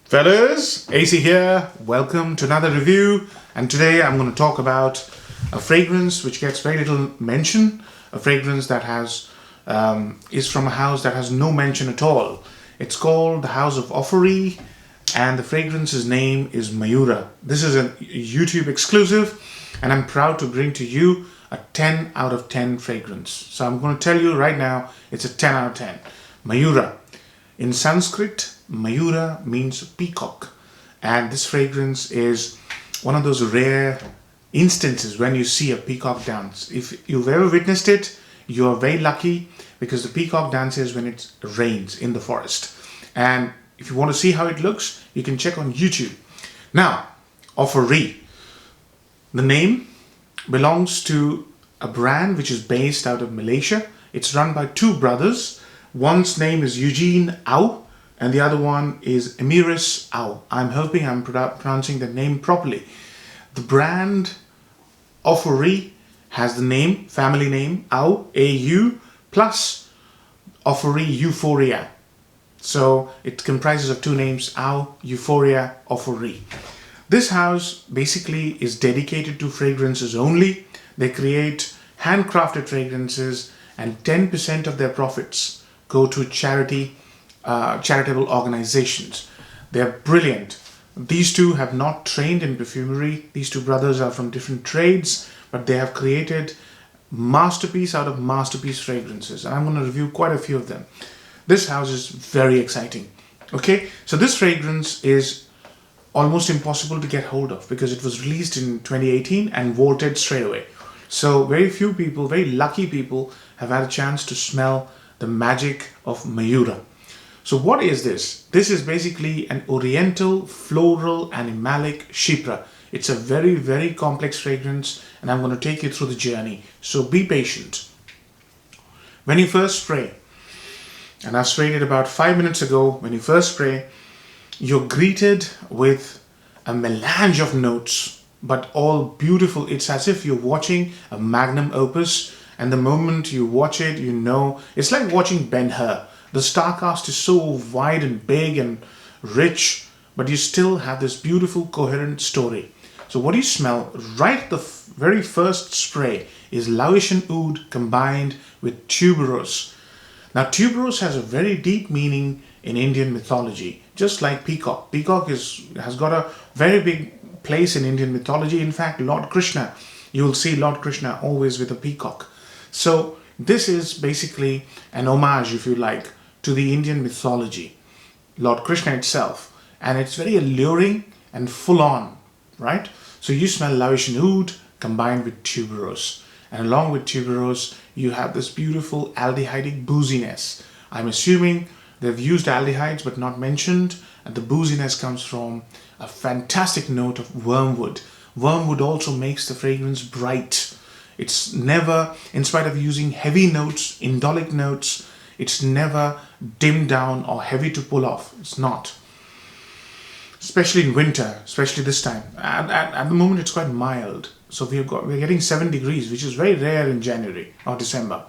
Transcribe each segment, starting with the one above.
Fellas, AC here. Welcome to another review, and today I'm going to talk about a fragrance which gets very little mention, a fragrance that is from a house that has no mention at all. It's called the House of Auphorie, and the fragrance's name is Mayura. This is a YouTube exclusive, and I'm proud to bring to you a 10 out of 10 fragrance. So I'm going to tell you right now, it's a 10 out of 10. Mayura. In Sanskrit, Mayura means peacock, and this fragrance is one of those rare instances when you see a peacock dance. If you've ever witnessed it, you are very lucky, because the peacock dances when it rains in the forest. And if you want to see how it looks, you can check on YouTube. Now, Auphorie. The name belongs to a brand which is based out of Malaysia. It's run by two brothers. One's name is Eugene Au, and the other one is Emiris Au. I'm hoping I'm pronouncing the name properly. The brand Auphorie has the name, family name, Au, A-U, plus Auphorie Euphoria. So it comprises of two names, Au, Euphoria, Auphorie. This house basically is dedicated to fragrances only. They create handcrafted fragrances, and 10% of their profits go to charitable organizations. They're brilliant. These two have not trained in perfumery. These two brothers are from different trades, but they have created masterpiece out of masterpiece fragrances, and I'm going to review quite a few of them. This house is very exciting. Okay, so this fragrance is almost impossible to get hold of because it was released in 2018 and vaulted straight away. So very few people, very lucky people, have had a chance to smell the magic of Mayura. So what is this? This is basically an oriental floral animalic Chypre. It's a very, very complex fragrance, and I'm going to take you through the journey. So be patient. When you first spray, and I sprayed it about 5 minutes ago, when you first spray, you're greeted with a melange of notes, but all beautiful. It's as if you're watching a magnum opus, and the moment you watch it, you know, it's like watching Ben-Hur. The star cast is so wide and big and rich, but you still have this beautiful, coherent story. So what you smell right at the very first spray is Laotian oud combined with tuberose. Now, tuberose has a very deep meaning in Indian mythology, just like peacock. Peacock has got a very big place in Indian mythology. In fact, Lord Krishna, you'll see Lord Krishna always with a peacock. So this is basically an homage, if you like, to the Indian mythology, Lord Krishna itself. And it's very alluring and full on, right? So you smell Laotian oud combined with tuberose. And along with tuberose, you have this beautiful aldehydic booziness. I'm assuming they've used aldehydes but not mentioned. And the booziness comes from a fantastic note of wormwood. Wormwood also makes the fragrance bright. It's never, in spite of using heavy notes, indolic notes, it's never dimmed down or heavy to pull off. It's not. Especially in winter, especially this time. At the moment, it's quite mild. So we're getting 7 degrees, which is very rare in January or December.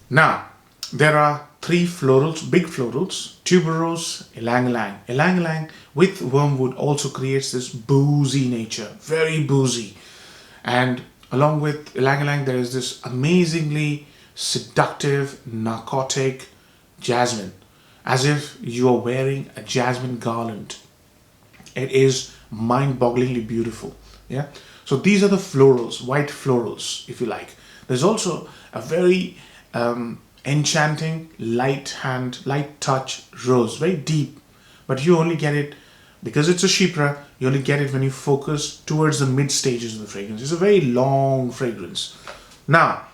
Now, there are 3 florals, big florals, tuberose, ylang-ylang. Ylang-ylang with wormwood also creates this boozy nature, very boozy. And along with ylang-ylang, there is this amazingly seductive, narcotic jasmine, as if you are wearing a jasmine garland. It is mind-bogglingly beautiful. Yeah. So these are the florals, white florals, if you like. There's also a very enchanting, light touch rose, very deep, but you only get it because it's a Chypre. You only get it when you focus towards the mid stages of the fragrance. It's a very long fragrance. Now,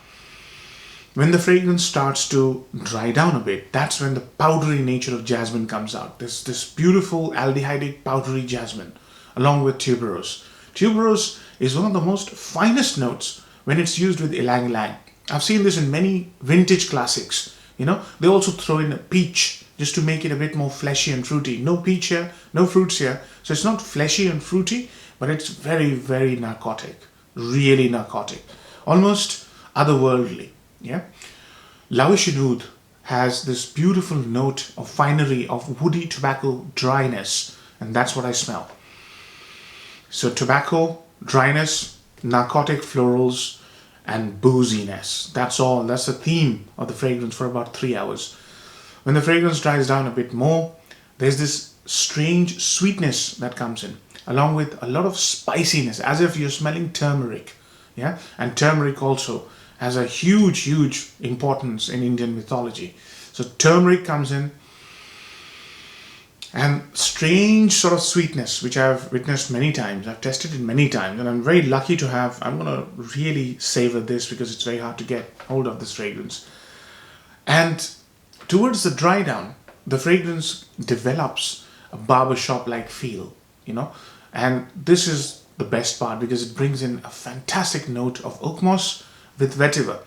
when the fragrance starts to dry down a bit, that's when the powdery nature of jasmine comes out. This beautiful aldehydic powdery jasmine, along with tuberose. Tuberose is one of the most finest notes when it's used with ylang-ylang. I've seen this in many vintage classics. You know, they also throw in a peach just to make it a bit more fleshy and fruity. No peach here, no fruits here. So it's not fleshy and fruity, but it's very, very narcotic. Really narcotic. Almost otherworldly. Yeah. Laotian oud has this beautiful note of finery, of woody tobacco dryness, and that's what I smell. So tobacco, dryness, narcotic florals, and booziness. That's all. That's the theme of the fragrance for about 3 hours. When the fragrance dries down a bit more, there's this strange sweetness that comes in, along with a lot of spiciness, as if you're smelling turmeric. Yeah, and turmeric also has a huge importance in Indian mythology. So turmeric comes in, and strange sort of sweetness, which I've witnessed many times. I've tested it many times, and I'm very lucky to have. I'm going to really savor this because it's very hard to get hold of this fragrance. And towards the dry down, the fragrance develops a barbershop-like feel, and this is the best part because it brings in a fantastic note of oak moss with vetiver.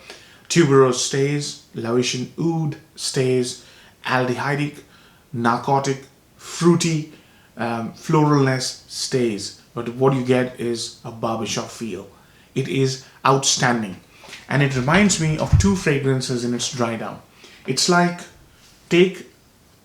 Tuberose stays, Laotian oud stays, aldehydic, narcotic, fruity, floralness stays. But what you get is a barbershop feel. It is outstanding. And it reminds me of two fragrances in its dry down. It's like, take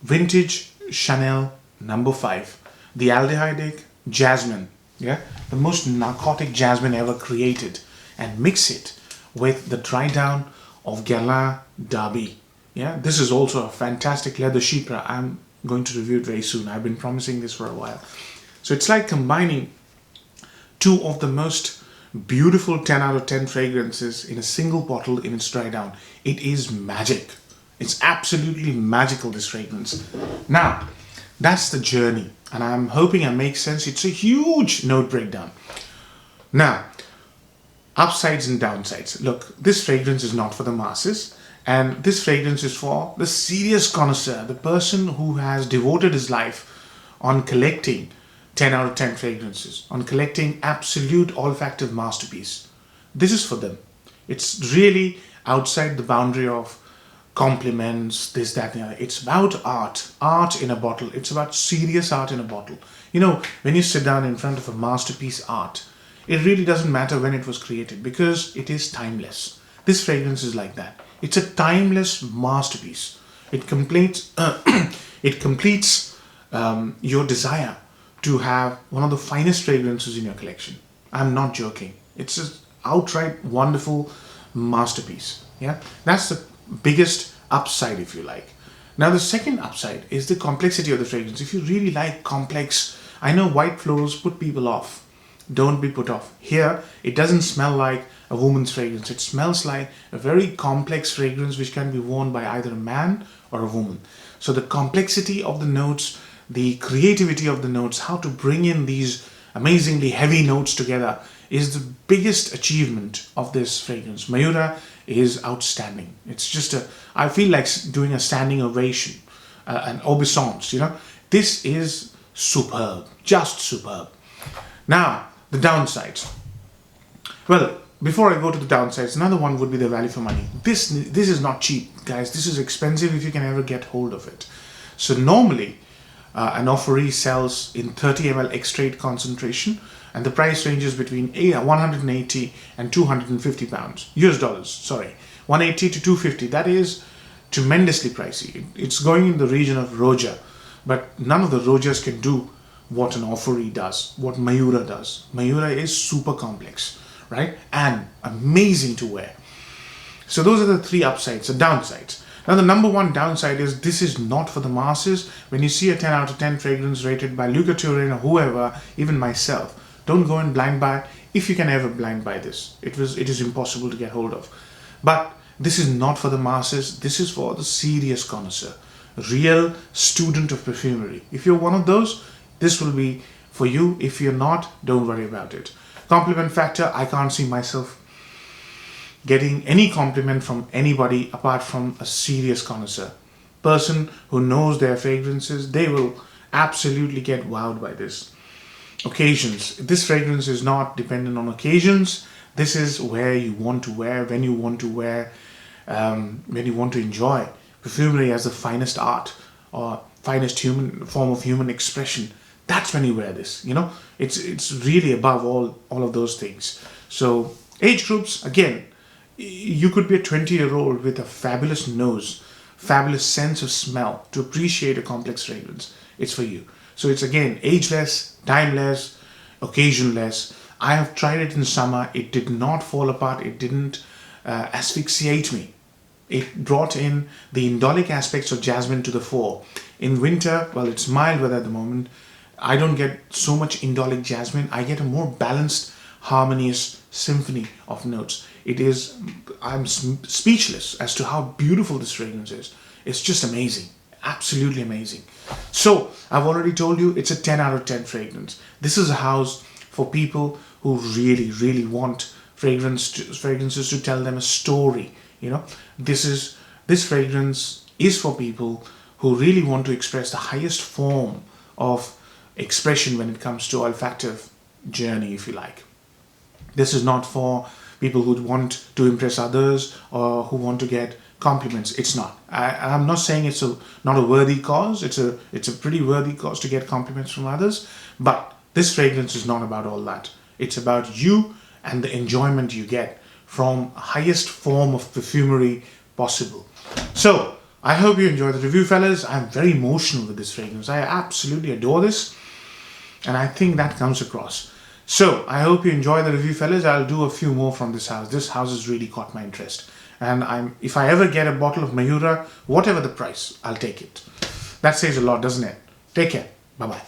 vintage Chanel No. 5, the aldehydic jasmine, the most narcotic jasmine ever created, and mix it with the dry down of Guerlain d'Arby. This is also a fantastic leather Chypre. I'm going to review it very soon. I've been promising this for a while. So it's like combining two of the most beautiful 10 out of 10 fragrances in a single bottle in its dry down. It is magic. It's absolutely magical, this fragrance. Now, that's the journey, and I'm hoping it makes sense. It's a huge note breakdown. Now, upsides and downsides. Look, this fragrance is not for the masses, and this fragrance is for the serious connoisseur, the person who has devoted his life on collecting 10 out of 10 fragrances, on collecting absolute olfactive masterpiece. This is for them. It's really outside the boundary of compliments, this, that, and the other. It's about art in a bottle. It's about serious art in a bottle. When you sit down in front of a masterpiece art, it really doesn't matter when it was created because it is timeless. This fragrance is like that. It's a timeless masterpiece. It completes your desire to have one of the finest fragrances in your collection. I'm not joking. It's an outright wonderful masterpiece. That's the biggest upside, if you like. Now, the second upside is the complexity of the fragrance. If you really like complex, I know white florals put people off. Don't be put off. Here, it doesn't smell like a woman's fragrance. It smells like a very complex fragrance which can be worn by either a man or a woman. So the complexity of the notes, the creativity of the notes, how to bring in these amazingly heavy notes together is the biggest achievement of this fragrance. Mayura is outstanding. It's just I feel like doing a standing ovation, an obeisance, This is superb, just superb. Now, the downsides. Well, before I go to the downsides, another one would be the value for money. This is not cheap, guys. This is expensive if you can ever get hold of it. So normally, an Auphorie sells in 30 ml Extrait concentration, and the price ranges between 180 and 250 pounds, US dollars, sorry. 180 to 250, that is tremendously pricey. It's going in the region of Roja, but none of the Rojas can do what an Auphorie does, what Mayura does. Mayura is super complex, right? And amazing to wear. So those are the three upsides, the downsides. Now the number one downside is this is not for the masses. When you see a 10 out of 10 fragrance rated by Luca Turin or whoever, even myself, don't go and blind buy. If you can ever blind buy this, it is impossible to get hold of. But this is not for the masses. This is for the serious connoisseur, real student of perfumery. If you're one of those, this will be for you. If you're not, don't worry about it. Compliment factor, I can't see myself getting any compliment from anybody apart from a serious connoisseur. Person who knows their fragrances, they will absolutely get wowed by this. Occasions. This fragrance is not dependent on occasions. This is where you want to wear, when you want to wear, when you want to enjoy perfumery as the finest art or finest form of human expression. That's when you wear this. It's really above all of those things. So age groups, again, you could be a 20-year-old with a fabulous nose, fabulous sense of smell, to appreciate a complex fragrance, it's for you. So it's again ageless, timeless, occasionless. I have tried it in summer. It did not fall apart. It didn't asphyxiate me. It brought in the indolic aspects of jasmine to the fore. In winter, well, it's mild weather at the moment, I don't get so much indolic jasmine. I get a more balanced, harmonious symphony of notes. I'm speechless as to how beautiful this fragrance is. It's just amazing. Absolutely amazing. So, I've already told you it's a 10 out of 10 fragrance. This is a house for people who really, really want fragrances to tell them a story. You know, this fragrance is for people who really want to express the highest form of expression when it comes to olfactive journey, if you like. This is not for people who want to impress others or who want to get compliments. It's not. I'm not saying it's not a worthy cause. It's a pretty worthy cause to get compliments from others. But this fragrance is not about all that. It's about you and the enjoyment you get from highest form of perfumery possible. So I hope you enjoy the review, fellas. I'm very emotional with this fragrance. I absolutely adore this, and I think that comes across. So I hope you enjoy the review, fellas. I'll do a few more from this house. This house has really caught my interest, and if I ever get a bottle of Mayura, whatever the price, I'll take it. That says a lot, doesn't it? Take care. Bye bye.